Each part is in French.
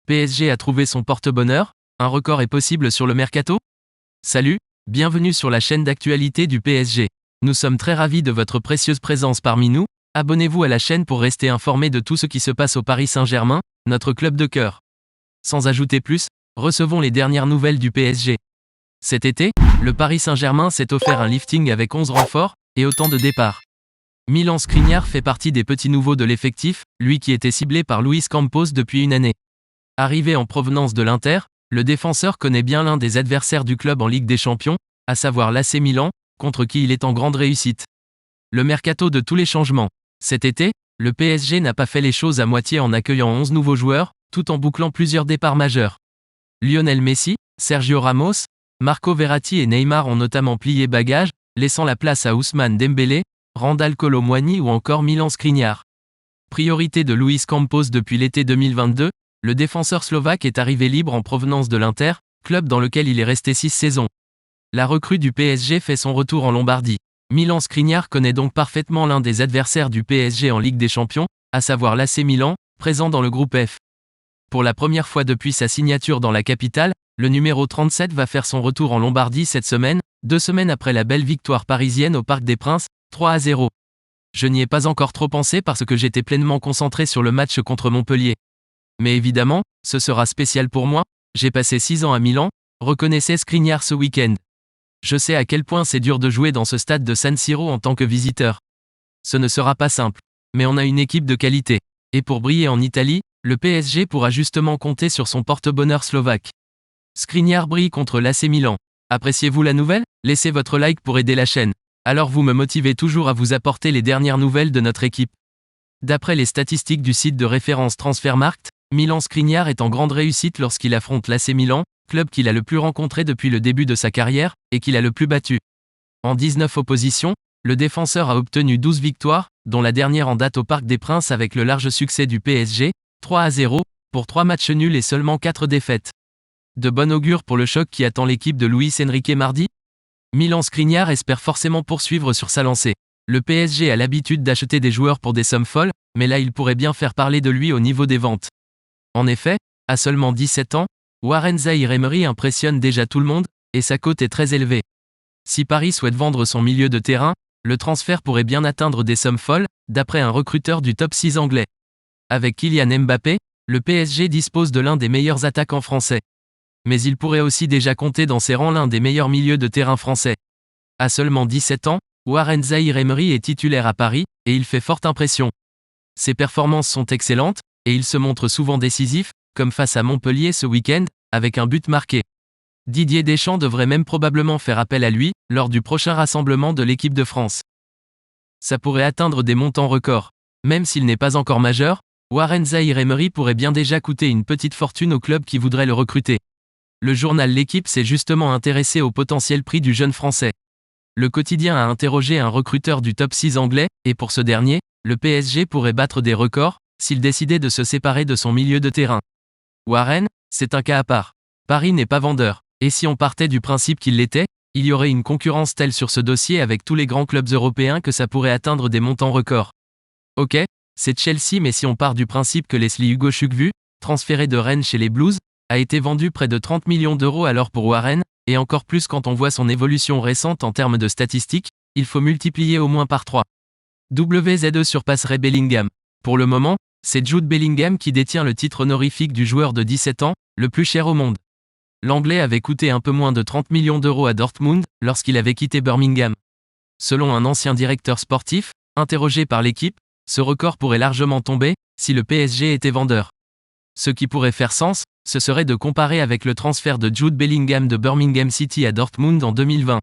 PSG a trouvé son porte-bonheur, un record est possible sur le mercato? Salut, bienvenue sur la chaîne d'actualité du PSG. Nous sommes très ravis de votre précieuse présence parmi nous. Abonnez-vous à la chaîne pour rester informé de tout ce qui se passe au Paris Saint-Germain, notre club de cœur. Sans ajouter plus, recevons les dernières nouvelles du PSG. Cet été, le Paris Saint-Germain s'est offert un lifting avec 11 renforts et autant de départs. Milan Skriniar fait partie des petits nouveaux de l'effectif, lui qui était ciblé par Luis Campos depuis une année. Arrivé en provenance de l'Inter, le défenseur connaît bien l'un des adversaires du club en Ligue des Champions, à savoir l'AC Milan, contre qui il est en grande réussite. Le mercato de tous les changements. Cet été, le PSG n'a pas fait les choses à moitié en accueillant 11 nouveaux joueurs, tout en bouclant plusieurs départs majeurs. Lionel Messi, Sergio Ramos, Marco Verratti et Neymar ont notamment plié bagages, laissant la place à Ousmane Dembélé, Randal Kolo Muani ou encore Milan Skriniar. Priorité de Luis Campos depuis l'été 2022, le défenseur slovaque est arrivé libre en provenance de l'Inter, club dans lequel il est resté 6 saisons. La recrue du PSG fait son retour en Lombardie. Milan Skriniar connaît donc parfaitement l'un des adversaires du PSG en Ligue des Champions, à savoir l'AC Milan, présent dans le groupe F. Pour la première fois depuis sa signature dans la capitale, le numéro 37 va faire son retour en Lombardie cette semaine, 2 semaines après la belle victoire parisienne au Parc des Princes, 3-0. Je n'y ai pas encore trop pensé parce que j'étais pleinement concentré sur le match contre Montpellier. Mais évidemment, ce sera spécial pour moi, j'ai passé 6 ans à Milan, reconnaissait Skriniar ce week-end. Je sais à quel point c'est dur de jouer dans ce stade de San Siro en tant que visiteur. Ce ne sera pas simple, mais on a une équipe de qualité. Et pour briller en Italie, le PSG pourra justement compter sur son porte-bonheur slovaque. Skriniar brille contre l'AC Milan. Appréciez-vous la nouvelle? Laissez votre like pour aider la chaîne. Alors vous me motivez toujours à vous apporter les dernières nouvelles de notre équipe. D'après les statistiques du site de référence Transfermarkt, Milan Skriniar est en grande réussite lorsqu'il affronte l'AC Milan, club qu'il a le plus rencontré depuis le début de sa carrière, et qu'il a le plus battu. En 19 oppositions, le défenseur a obtenu 12 victoires, dont la dernière en date au Parc des Princes avec le large succès du PSG, 3-0, pour 3 matchs nuls et seulement 4 défaites. De bon augure pour le choc qui attend l'équipe de Luis Enrique mardi? Milan Skriniar espère forcément poursuivre sur sa lancée. Le PSG a l'habitude d'acheter des joueurs pour des sommes folles, mais là il pourrait bien faire parler de lui au niveau des ventes. En effet, à seulement 17 ans, Warren Zaïre-Emery impressionne déjà tout le monde, et sa cote est très élevée. Si Paris souhaite vendre son milieu de terrain, le transfert pourrait bien atteindre des sommes folles, d'après un recruteur du top 6 anglais. Avec Kylian Mbappé, le PSG dispose de l'un des meilleurs attaquants français. Mais il pourrait aussi déjà compter dans ses rangs l'un des meilleurs milieux de terrain français. À seulement 17 ans, Warren Zaïre-Emery est titulaire à Paris, et il fait forte impression. Ses performances sont excellentes, et il se montre souvent décisif, comme face à Montpellier ce week-end, avec un but marqué. Didier Deschamps devrait même probablement faire appel à lui, lors du prochain rassemblement de l'équipe de France. Ça pourrait atteindre des montants records. Même s'il n'est pas encore majeur, Warren Zaïre-Emery pourrait bien déjà coûter une petite fortune au club qui voudrait le recruter. Le journal L'Équipe s'est justement intéressé au potentiel prix du jeune Français. Le quotidien a interrogé un recruteur du top 6 anglais, et pour ce dernier, le PSG pourrait battre des records, s'il décidait de se séparer de son milieu de terrain. Warren, c'est un cas à part. Paris n'est pas vendeur, et si on partait du principe qu'il l'était, il y aurait une concurrence telle sur ce dossier avec tous les grands clubs européens que ça pourrait atteindre des montants records. Ok, c'est Chelsea, mais si on part du principe que Leslie Hugo Chukwu, transféré de Rennes chez les Blues, a été vendu près de 30 millions d'euros alors pour Warren, et encore plus quand on voit son évolution récente en termes de statistiques, il faut multiplier au moins par 3. WZE surpasserait Bellingham. Pour le moment, c'est Jude Bellingham qui détient le titre honorifique du joueur de 17 ans, le plus cher au monde. L'Anglais avait coûté un peu moins de 30 millions d'euros à Dortmund, lorsqu'il avait quitté Birmingham. Selon un ancien directeur sportif, interrogé par l'équipe, ce record pourrait largement tomber, si le PSG était vendeur. Ce qui pourrait faire sens, ce serait de comparer avec le transfert de Jude Bellingham de Birmingham City à Dortmund en 2020.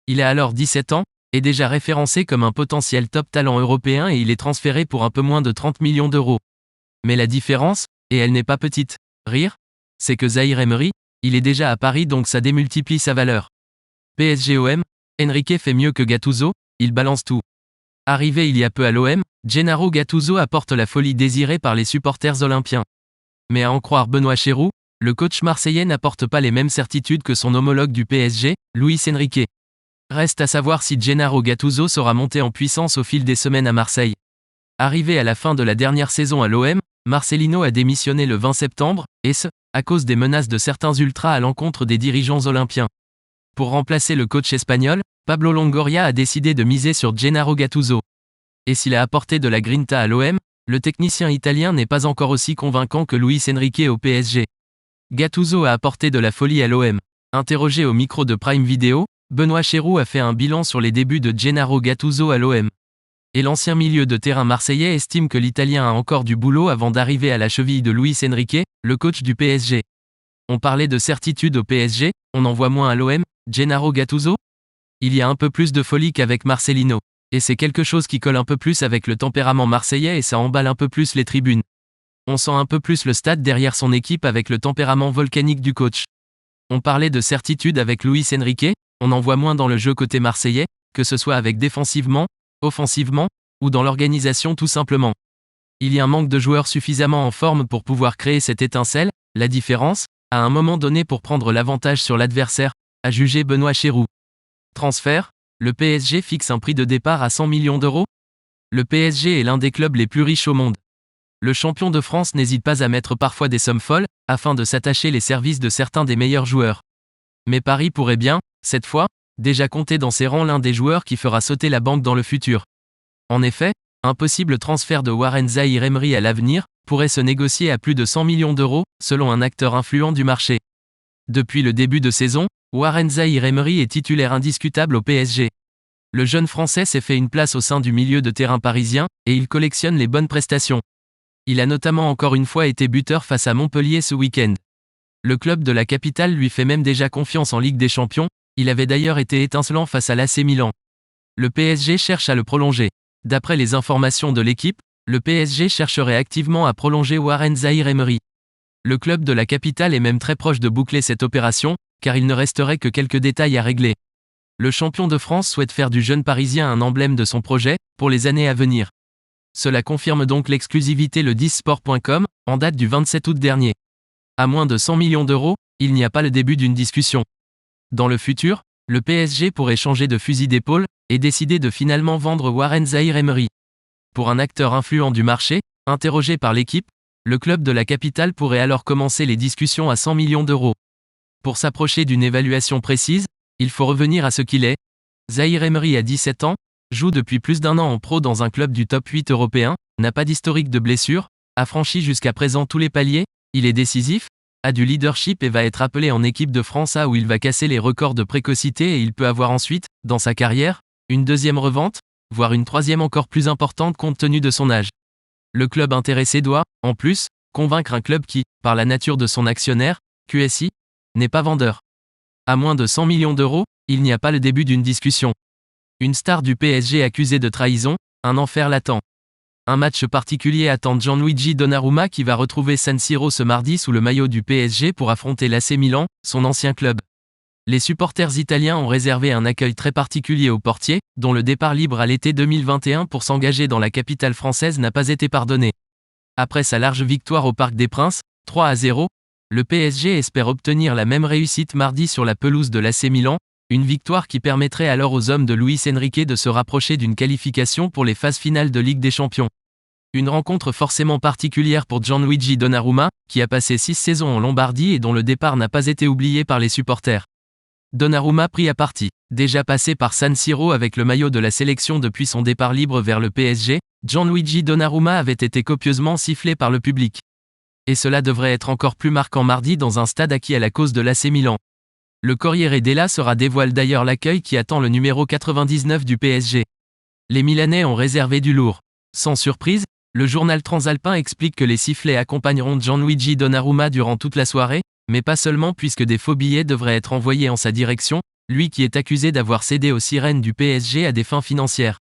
Il a alors 17 ans, est déjà référencé comme un potentiel top talent européen et il est transféré pour un peu moins de 30 millions d'euros. Mais la différence, et elle n'est pas petite, c'est que Zaïre-Emery, il est déjà à Paris donc ça démultiplie sa valeur. PSG-OM, Enrique fait mieux que Gattuso, il balance tout. Arrivé il y a peu à l'OM, Gennaro Gattuso apporte la folie désirée par les supporters olympiens. Mais à en croire Benoît Chéroux, le coach marseillais n'apporte pas les mêmes certitudes que son homologue du PSG, Luis Enrique. Reste à savoir si Gennaro Gattuso saura monter en puissance au fil des semaines à Marseille. Arrivé à la fin de la dernière saison à l'OM, Marcelino a démissionné le 20 septembre, et ce, à cause des menaces de certains ultras à l'encontre des dirigeants olympiens. Pour remplacer le coach espagnol, Pablo Longoria a décidé de miser sur Gennaro Gattuso. Et s'il a apporté de la grinta à l'OM, le technicien italien n'est pas encore aussi convaincant que Luis Enrique au PSG. Gattuso a apporté de la folie à l'OM. Interrogé au micro de Prime Video, Benoît Chéroux a fait un bilan sur les débuts de Gennaro Gattuso à l'OM. Et l'ancien milieu de terrain marseillais estime que l'Italien a encore du boulot avant d'arriver à la cheville de Luis Enrique, le coach du PSG. On parlait de certitude au PSG, on en voit moins à l'OM, Gennaro Gattuso ? Il y a un peu plus de folie qu'avec Marcelino. Et c'est quelque chose qui colle un peu plus avec le tempérament marseillais et ça emballe un peu plus les tribunes. On sent un peu plus le stade derrière son équipe avec le tempérament volcanique du coach. On parlait de certitude avec Luis Enrique, on en voit moins dans le jeu côté marseillais, que ce soit avec défensivement, offensivement, ou dans l'organisation tout simplement. Il y a un manque de joueurs suffisamment en forme pour pouvoir créer cette étincelle, la différence, à un moment donné pour prendre l'avantage sur l'adversaire, a jugé Benoît Chéroux. Transfert, le PSG fixe un prix de départ à 100 millions d'euros. Le PSG est l'un des clubs les plus riches au monde. Le champion de France n'hésite pas à mettre parfois des sommes folles, afin de s'attacher les services de certains des meilleurs joueurs. Mais Paris pourrait bien, cette fois, déjà compter dans ses rangs l'un des joueurs qui fera sauter la banque dans le futur. En effet, un possible transfert de Warren Zaïre-Emery à l'avenir pourrait se négocier à plus de 100 millions d'euros, selon un acteur influent du marché. Depuis le début de saison, Warren Zaïre-Emery est titulaire indiscutable au PSG. Le jeune Français s'est fait une place au sein du milieu de terrain parisien, et il collectionne les bonnes prestations. Il a notamment encore une fois été buteur face à Montpellier ce week-end. Le club de la capitale lui fait même déjà confiance en Ligue des Champions, il avait d'ailleurs été étincelant face à l'AC Milan. Le PSG cherche à le prolonger. D'après les informations de l'équipe, le PSG chercherait activement à prolonger Warren Zaïre-Emery. Le club de la capitale est même très proche de boucler cette opération, car il ne resterait que quelques détails à régler. Le champion de France souhaite faire du jeune Parisien un emblème de son projet, pour les années à venir. Cela confirme donc l'exclusivité le 10sport.com, en date du 27 août dernier. À moins de 100 millions d'euros, il n'y a pas le début d'une discussion. Dans le futur, le PSG pourrait changer de fusil d'épaule, et décider de finalement vendre Warren Zaïre-Emery. Pour un acteur influent du marché, interrogé par l'équipe, le club de la capitale pourrait alors commencer les discussions à 100 millions d'euros. Pour s'approcher d'une évaluation précise, il faut revenir à ce qu'il est. Zaïre-Emery a 17 ans, joue depuis plus d'un an en pro dans un club du top 8 européen, n'a pas d'historique de blessure, a franchi jusqu'à présent tous les paliers, il est décisif, a du leadership et va être appelé en équipe de France A où il va casser les records de précocité et il peut avoir ensuite, dans sa carrière, une deuxième revente, voire une troisième encore plus importante compte tenu de son âge. Le club intéressé doit, en plus, convaincre un club qui, par la nature de son actionnaire, QSI, n'est pas vendeur. À moins de 100 millions d'euros, il n'y a pas le début d'une discussion. Une star du PSG accusée de trahison, un enfer latent. Un match particulier attend Gianluigi Donnarumma qui va retrouver San Siro ce mardi sous le maillot du PSG pour affronter l'AC Milan, son ancien club. Les supporters italiens ont réservé un accueil très particulier au portier, dont le départ libre à l'été 2021 pour s'engager dans la capitale française n'a pas été pardonné. Après sa large victoire au Parc des Princes, 3-0, le PSG espère obtenir la même réussite mardi sur la pelouse de l'AC Milan, une victoire qui permettrait alors aux hommes de Luis Enrique de se rapprocher d'une qualification pour les phases finales de Ligue des Champions. Une rencontre forcément particulière pour Gianluigi Donnarumma, qui a passé 6 saisons en Lombardie et dont le départ n'a pas été oublié par les supporters. Donnarumma pris à partie. Déjà passé par San Siro avec le maillot de la sélection depuis son départ libre vers le PSG, Gianluigi Donnarumma avait été copieusement sifflé par le public. Et cela devrait être encore plus marquant mardi dans un stade acquis à la cause de l'AC Milan. Le Corriere della Sera dévoile d'ailleurs l'accueil qui attend le numéro 99 du PSG. Les Milanais ont réservé du lourd. Sans surprise, le journal transalpin explique que les sifflets accompagneront Gianluigi Donnarumma durant toute la soirée, mais pas seulement puisque des faux billets devraient être envoyés en sa direction, lui qui est accusé d'avoir cédé aux sirènes du PSG à des fins financières.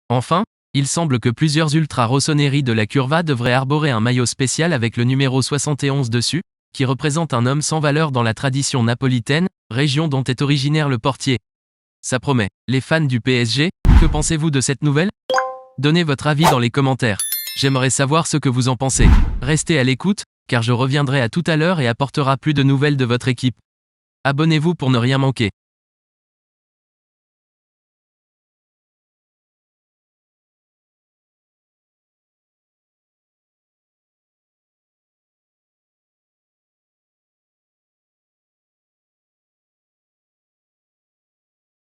Enfin, il semble que plusieurs ultra-rossoneri de la Curva devraient arborer un maillot spécial avec le numéro 71 dessus, qui représente un homme sans valeur dans la tradition napolitaine, région dont est originaire le portier. Ça promet. Les fans du PSG, que pensez-vous de cette nouvelle ? Donnez votre avis dans les commentaires. J'aimerais savoir ce que vous en pensez. Restez à l'écoute, car je reviendrai à tout à l'heure et apportera plus de nouvelles de votre équipe. Abonnez-vous pour ne rien manquer.